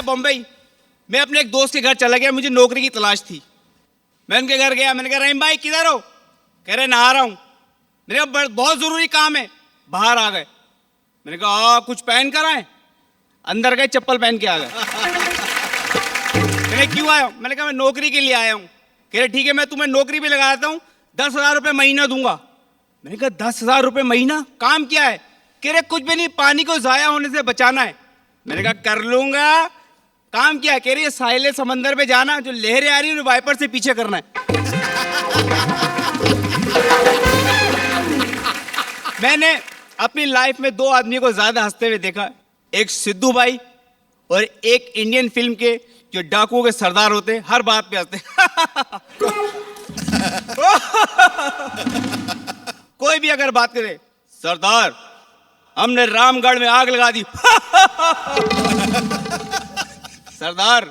आया बम्बई। मैं अपने एक दोस्त के घर चला गया, मुझे नौकरी की तलाश थी। मैं उनके घर गया, मैंने कहा रहीम भाई किधर हो? कह रहे नहा रहा हूँ। मैंने कहा बहुत ज़रूरी काम है। बाहर आ गए। मैंने कहा कुछ पहन कर आए? अंदर गए, चप्पल पहन के आ गए। मैंने क्यों आया हूँ? मैंने कहा मैं नौकरी के लिए आया हूँ। कह रहे ठीक है, मैं तुम्हें नौकरी पे लगा देता हूँ, 10,000 रुपये महीना दूंगा। मैंने कहा 10,000 रुपये महीना? काम क्या है? कह रहे कुछ भी नहीं, पानी को ज़ाया होने से बचाना है। मैंने कहा कर लूंगा। काम क्या है? कह रही है साहिल समंदर पे जाना, जो लहरें आ रही है वाइपर से पीछे करना है। मैंने अपनी लाइफ में 2 आदमी को ज्यादा हंसते हुए देखा, एक सिद्धू भाई और एक इंडियन फिल्म के जो डाकुओं के सरदार होते हैं, हर बात पे हंसते। कोई भी अगर बात करे, सरदार हमने रामगढ़ में आग लगा दी। सरदार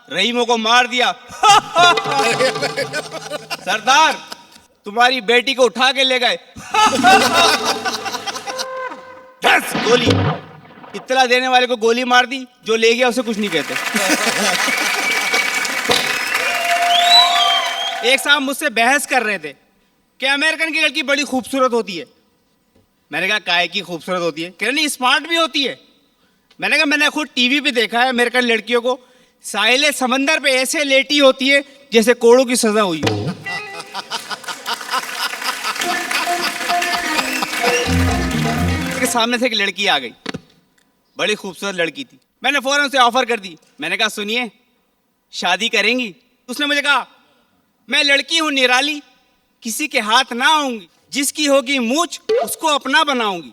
रहीमों को मार दिया। सरदार तुम्हारी बेटी को उठा के ले गए। 10 गोली। इतना देने वाले को गोली मार दी, जो ले गया उसे कुछ नहीं कहते। एक साहब मुझसे बहस कर रहे थे कि अमेरिकन की लड़की बड़ी खूबसूरत होती है। मैंने कहा काहे की खूबसूरत होती है? कह रहे नहीं स्मार्ट भी होती है। मैंने कहा मैंने खुद टीवी पे देखा है अमेरिकन लड़कियों को साहिल समंदर पे ऐसे लेटी होती है जैसे कोड़ों की सजा हुई हो। के सामने से एक लड़की आ गई, बड़ी खूबसूरत लड़की थी। मैंने फौरन उसे ऑफर कर दी। मैंने कहा सुनिए शादी करेंगी? उसने मुझे कहा मैं लड़की हूं निराली, किसी के हाथ ना आऊंगी, जिसकी होगी मूंछ उसको अपना बनाऊंगी।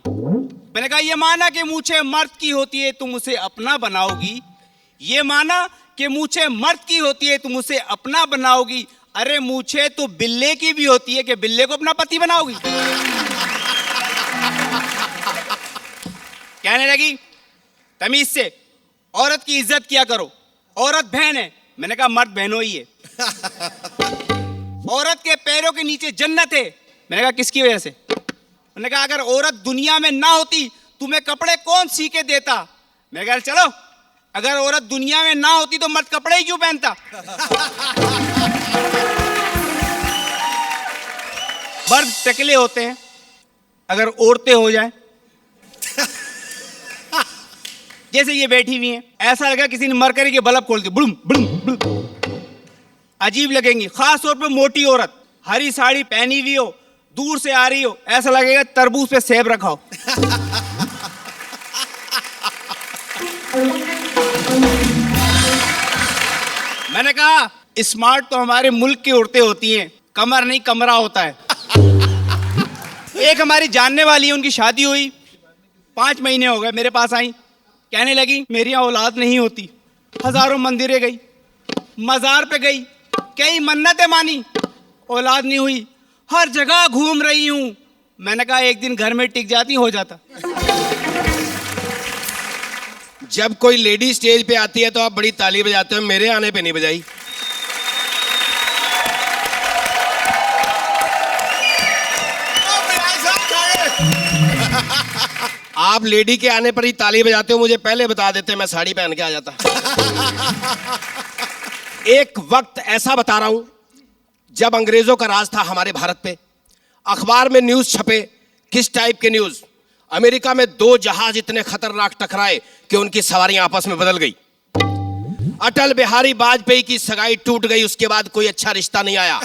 मैंने कहा ये माना कि मूंछें मर्द की होती है तुम उसे अपना बनाओगी, ये माना कि मूंछें मर्द की होती है तुम उसे अपना बनाओगी, अरे मूंछें तो बिल्ले की भी होती है कि बिल्ले को अपना पति बनाओगी। कहने लगी तमीज से औरत की इज्जत किया करो, औरत बहन है। मैंने कहा मर्द बहनों ही है। औरत के पैरों के नीचे जन्नत है। मैंने कहा किसकी वजह से? मैंने कहा अगर औरत दुनिया में ना होती तुम्हें कपड़े कौन सी के देता? मैंने कहा चलो अगर औरत दुनिया में ना होती तो मर्द कपड़े ही क्यों पहनता? मर्द टकले होते हैं, अगर औरतें हो जाएं जैसे ये बैठी हुई हैं, ऐसा लगा किसी ने मरकरी के बल्ब खोल दिए, बुलुम बुलुम बुलुम। अजीब लगेंगी, खास तौर पे मोटी औरत, हरी साड़ी पहनी हुई हो, दूर से आ रही हो, ऐसा लगेगा तरबूज पे सेब रखा हो। मैंने कहा स्मार्ट तो हमारे मुल्क की औरतें होती हैं, कमर नहीं कमरा होता है। एक हमारी जानने वाली है, उनकी शादी हुई 5 महीने हो गए, मेरे पास आई, कहने लगी मेरी यहाँ औलाद नहीं होती। हजारों मंदिरें गई, मजार पे गई, कई मन्नतें मानी, औलाद नहीं हुई, हर जगह घूम रही हूं। मैंने कहा एक दिन घर में टिक जाती हो जाता। जब कोई लेडी स्टेज पे आती है तो आप बड़ी ताली बजाते हो, मेरे आने पे नहीं बजाई। आप लेडी के आने पर ही ताली बजाते हो, मुझे पहले बता देते मैं साड़ी पहन के आ जाता। एक वक्त ऐसा बता रहा हूं जब अंग्रेजों का राज था हमारे भारत पे। अखबार में न्यूज छपे, किस टाइप के न्यूज? अमेरिका में 2 जहाज इतने खतरनाक टकराए कि उनकी सवारियां आपस में बदल गई। अटल बिहारी वाजपेयी की सगाई टूट गई, उसके बाद कोई अच्छा रिश्ता नहीं आया।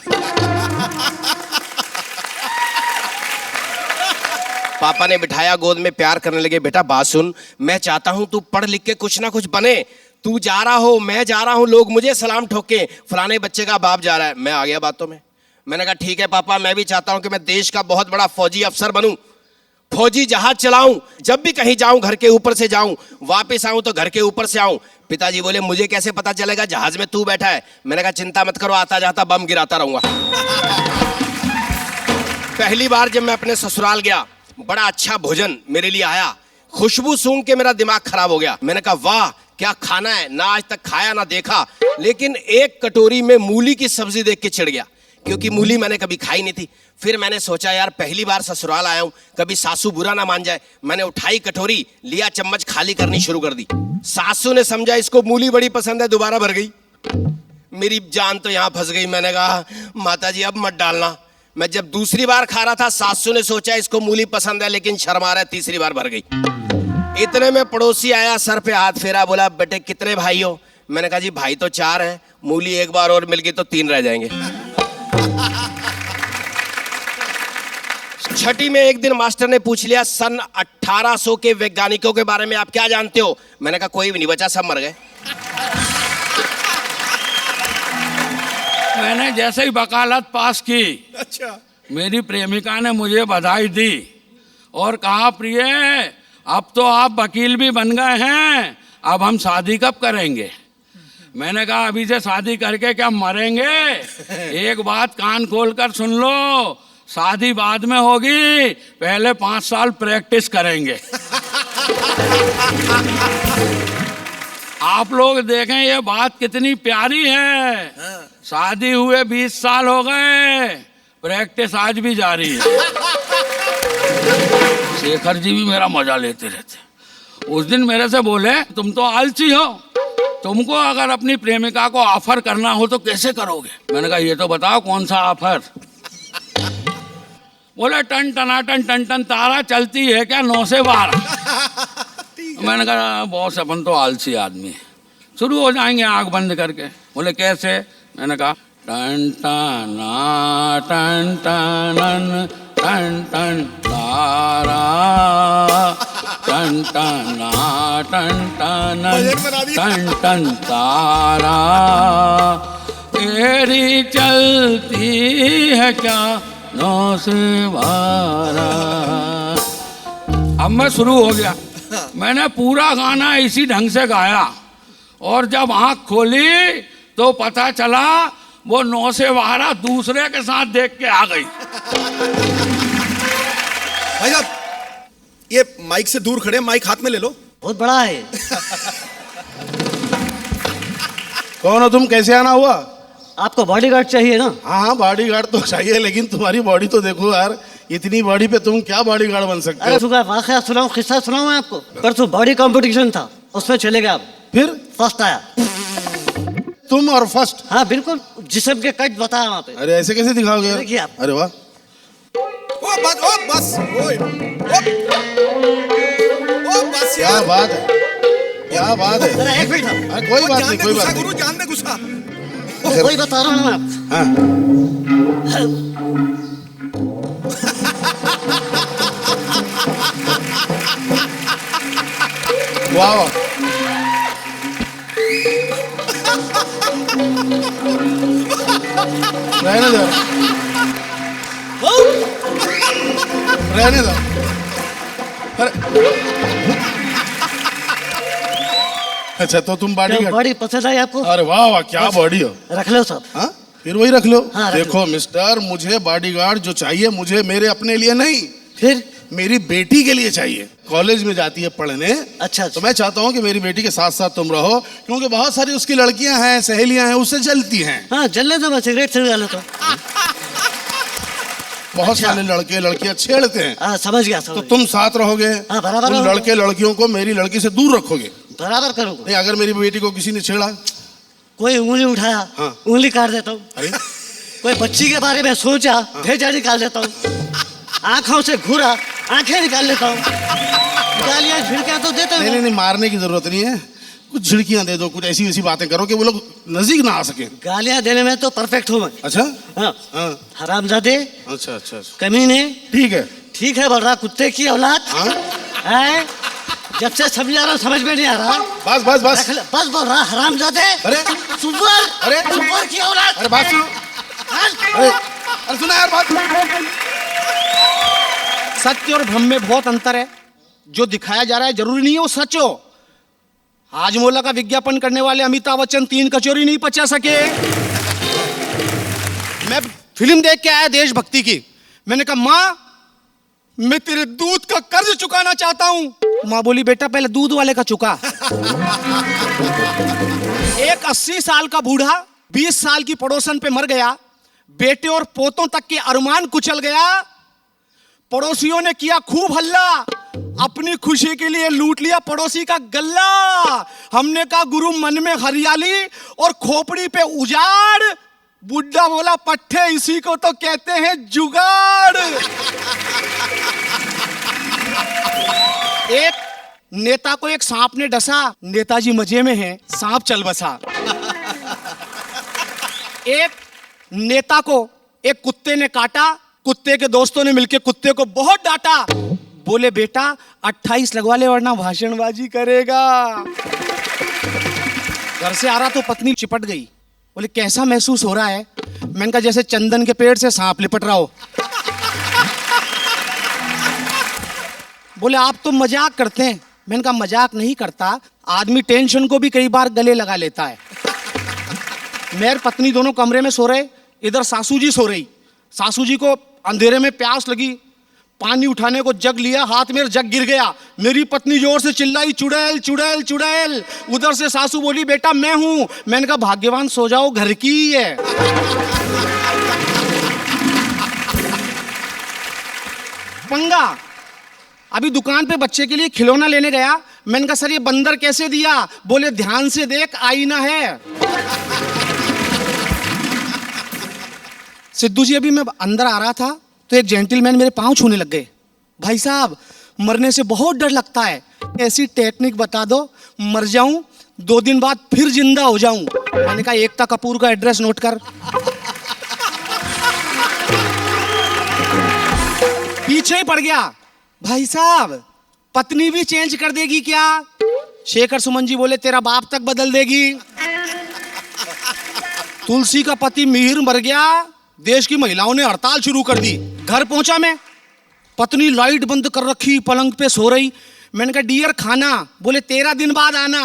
पापा ने बिठाया गोद में, प्यार करने लगे, बेटा बात सुन, मैं चाहता हूं तू पढ़ लिख के कुछ ना कुछ बने। तू जा रहा हो, मैं जा रहा हूं, लोग मुझे सलाम ठोके, फलाने बच्चे का बाप जा रहा है। मैं आ गया बातों में। मैंने कहा ठीक है पापा, मैं भी चाहता हूं कि मैं देश का बहुत बड़ा फौजी अफसर बनूं, फौजी जहाज चलाऊं, जब भी कहीं जाऊं घर के ऊपर से जाऊं, वापस आऊं तो घर के ऊपर से आऊं। पिताजी बोले मुझे कैसे पता चलेगा जहाज में तू बैठा है? मैंने कहा चिंता मत करो, आता जाता बम गिराता रहूंगा। पहली बार जब मैं अपने ससुराल गया, बड़ा अच्छा भोजन मेरे लिए आया, खुशबू सूंघ के मेरा दिमाग खराब हो गया। मैंने कहा वाह क्या खाना है, ना आज तक खाया ना देखा, लेकिन एक कटोरी में मूली की सब्जी देख के चिढ़ गया क्योंकि मूली मैंने कभी खाई नहीं थी। फिर मैंने सोचा यार पहली बार ससुराल आया हूं, कभी सासू बुरा ना मान जाए। मैंने उठाई कटोरी, लिया चम्मच, खाली करनी शुरू कर दी। सासू ने समझा इसको मूली बड़ी पसंद है, दोबारा भर गई। मेरी जान तो यहां फंस गई। मैंने कहा माता जी अब मत डालना। मैं जब दूसरी बार खा रहा था, सासू ने सोचा इसको मूली पसंद है लेकिन शर्मा रहा है, तीसरी बार भर गई। इतने में पड़ोसी आया, सर पे हाथ फेरा, बोला बेटे कितने भाई हो? मैंने कहा जी भाई तो 4 हैं, मूली एक बार और मिल गई तो 3 रह जाएंगे। छठी में एक दिन मास्टर ने पूछ लिया सन 1800 के वैज्ञानिकों के बारे में आप क्या जानते हो? मैंने कहा कोई भी नहीं बचा, सब मर गए। मैंने जैसे ही वकालत पास की, अच्छा, मेरी प्रेमिका ने मुझे बधाई दी और कहा प्रिय अब तो आप वकील भी बन गए हैं, अब हम शादी कब करेंगे? मैंने कहा अभी से शादी करके क्या मरेंगे? एक बात कान खोल कर सुन लो, शादी बाद में होगी, पहले 5 साल प्रैक्टिस करेंगे। आप लोग देखें ये बात कितनी प्यारी है। शादी हुए 20 साल हो गए, प्रैक्टिस आज भी जारी है। शेखर जी भी मेरा मजा लेते रहते। उस दिन मेरे से बोले तुम तो आलसी हो, तुमको अगर अपनी प्रेमिका को ऑफर करना हो तो कैसे करोगे? मैंने कहा ये तो बताओ कौन सा ऑफर? बोले टन टनाटन टन टन तारा चलती है क्या 9 से 12? मैंने कहा बॉस अपन तो आलसी आदमी है, शुरू हो जाएंगे आंख बंद करके। बोले कैसे? मैंने कहा टन टना टन टनन टन टन तारा टन टना टन टनन टन टन तारा तेरी चलती है क्या 9 से 12। अब मैं शुरू हो गया। मैंने पूरा गाना इसी ढंग से गाया और जब आंख खोली तो पता चला वो 9 से 12 दूसरे के साथ देख के आ गई। भाई साहब ये माइक से दूर खड़े, माइक हाथ में ले लो। बहुत बड़ा है। कौन हो तुम? कैसे आना हुआ? आपको बॉडीगार्ड चाहिए ना? हाँ हाँ बॉडीगार्ड तो चाहिए, लेकिन तुम्हारी बॉडी तो देखो यार, इतनी बॉडी पे तुम क्या बॉडीगार्ड बन सकते अरे हो? सुबह वाकया सुनाऊं, किस्सा सुनाऊं मैं आपको। परसों बॉडी कंपटीशन था, उसमें चले गए आप, फिर फर्स्ट आया। तुम और फर्स्ट? हाँ बिल्कुल, जिस्म के कट बताया वहाँ पे। अरे ऐसे कैसे दिखाओगे देखिए यार? आप। अरे वाह, ओ बस बस क्या यार। बात है, क्या बात है। जरा एक मिनट, अरे कोई बात नहीं, कोई बात नहीं। गुरु जान दे गुस्सा। वही बता रहा हूँ मैं आपको। हाँ वाह वाह, रहने दो, रहने दो। अच्छा तो तुम बॉडीगार्ड? बॉडी पसंद आई आपको? अरे वाह वाह, क्या बॉडी हो। रख लो सब। हाँ फिर वही रख लो। हाँ, रख देखो मिस्टर, मुझे बॉडीगार्ड जो चाहिए, मुझे मेरे अपने लिए नहीं, फिर? मेरी बेटी के लिए चाहिए। कॉलेज में जाती है पढ़ने। अच्छा तो मैं चाहता हूँ कि मेरी बेटी के साथ साथ तुम रहो, क्योंकि बहुत सारी उसकी लड़कियां हैं, सहेलियां हैं, उससे जलती हैं। हाँ जलने दो, मैं सिगरेट से डालो तो। बहुत सारे लड़के लड़कियां छेड़ते हैं। हाँ समझ गया, तो समझ तुम साथ रहोगे। हाँ, बराबर उन रहोगे। लड़के लड़कियों को मेरी लड़की से दूर रखोगे। बराबर करूँगा। नहीं अगर मेरी बेटी को किसी ने छेड़ा, कोई उंगली उठाया, हाँ। उंगली काट देता हूँ। अरे कोई बच्ची के बारे में सोचा, भेजा निकाल देता हूँ। आंखों से घूरा, आंखें निकाल लेता हूँ। गालियाँ झिड़कियाँ तो देता नहीं हूँ। नहीं, मारने की जरूरत नहीं है, कुछ झिड़कियां दे दो, कुछ ऐसी वैसी बातें करो कि वो लोग नजदीक ना आ सके। गालियाँ देने में तो परफेक्ट हूँ मैं। अच्छा हाँ, हाँ, हरामजादे, अच्छा अच्छा अच्छा, कमीने, ठीक है। ठीक है बोल रहा, कुत्ते की औलाद हाँ है। जब से समझा रहा हूँ समझ में नहीं आ रहा। बस बस बस। बस बोल रहा, हरामजादे, अरे सुअर, अरे सुअर की औलाद। अरे बात सुनो, अरे सुना यार बात। सत्य और भ्रम में बहुत अंतर है। जो दिखाया जा रहा है जरूरी नहीं है वो सच हो। हाजमोला का विज्ञापन करने वाले अमिताभ बच्चन 3 कचौरी नहीं पचा सके। मैं फिल्म देख के आया देशभक्ति की। मैंने कहा माँ मैं तेरे दूध का कर्ज चुकाना चाहता हूं। माँ बोली बेटा पहले दूध वाले का चुका। एक 80 साल का बूढ़ा 20 साल की पड़ोसन पे मर गया। बेटे और पोतों तक के अरमान कुचल गया। पड़ोसियों ने किया खूब हल्ला, अपनी खुशी के लिए लूट लिया पड़ोसी का गल्ला। हमने कहा गुरु मन में हरियाली और खोपड़ी पे उजाड़। बुड्ढा बोला पट्टे इसी को तो कहते हैं जुगाड़। एक नेता को एक सांप ने डसा, नेताजी मजे में हैं, सांप चल बसा। एक नेता को एक कुत्ते ने काटा, कुत्ते के दोस्तों ने मिलकर कुत्ते को बहुत डांटा। बोले बेटा 28 लगवा ले वरना भाषणबाजी करेगा। घर से आ रहा तो पत्नी चिपट गई। बोले कैसा महसूस हो रहा है? मैंने कहा जैसे चंदन के पेड़ से सांप लिपट रहा हो। बोले आप तो मजाक करते हैं। मैंने कहा मजाक नहीं करता, आदमी टेंशन को भी कई बार गले लगा लेता है। मेरी पत्नी दोनों कमरे में सो रहे, इधर सासू जी सो रही। सासू जी को अंधेरे में प्यास लगी, पानी उठाने को जग लिया, हाथ में जग गिर गया। मेरी पत्नी जोर से चिल्लाई चुड़ैल चुड़ैल चुड़ैल। उधर से सासू बोली बेटा मैं हूं। मैंने कहा भाग्यवान सो जाओ, घर की ही है। पंगा, अभी दुकान पे बच्चे के लिए खिलौना लेने गया। मैंने कहा सर ये बंदर कैसे दिया? बोले ध्यान से देख आईना है। सिद्धू जी अभी मैं अंदर आ रहा था तो एक जेंटलमैन मेरे पांव छूने लग गए। भाई साहब मरने से बहुत डर लगता है, ऐसी टेक्निक बता दो मर जाऊं 2 दिन बाद फिर जिंदा हो जाऊं। मैंने कहा एकता कपूर का एड्रेस नोट कर। पीछे ही पड़ गया। भाई साहब पत्नी भी चेंज कर देगी क्या? शेखर सुमन जी बोले तेरा बाप तक बदल देगी। तुलसी का पति मिहिर मर गया, देश की महिलाओं ने हड़ताल शुरू कर दी। घर पहुंचा मैं, पत्नी लाइट बंद कर रखी, पलंग पे सो रही। मैंने कहा डियर खाना? बोले 13 दिन बाद आना।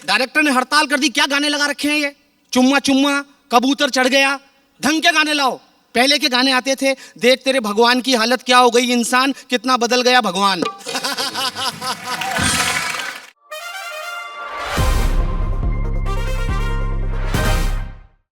डायरेक्टर ने हड़ताल कर दी। क्या गाने लगा रखे हैं ये? चुम्मा चुम्मा, कबूतर चढ़ गया, ढंग के गाने लाओ। पहले के गाने आते थे, देख तेरे भगवान की हालत क्या हो गई, इंसान कितना बदल गया भगवान।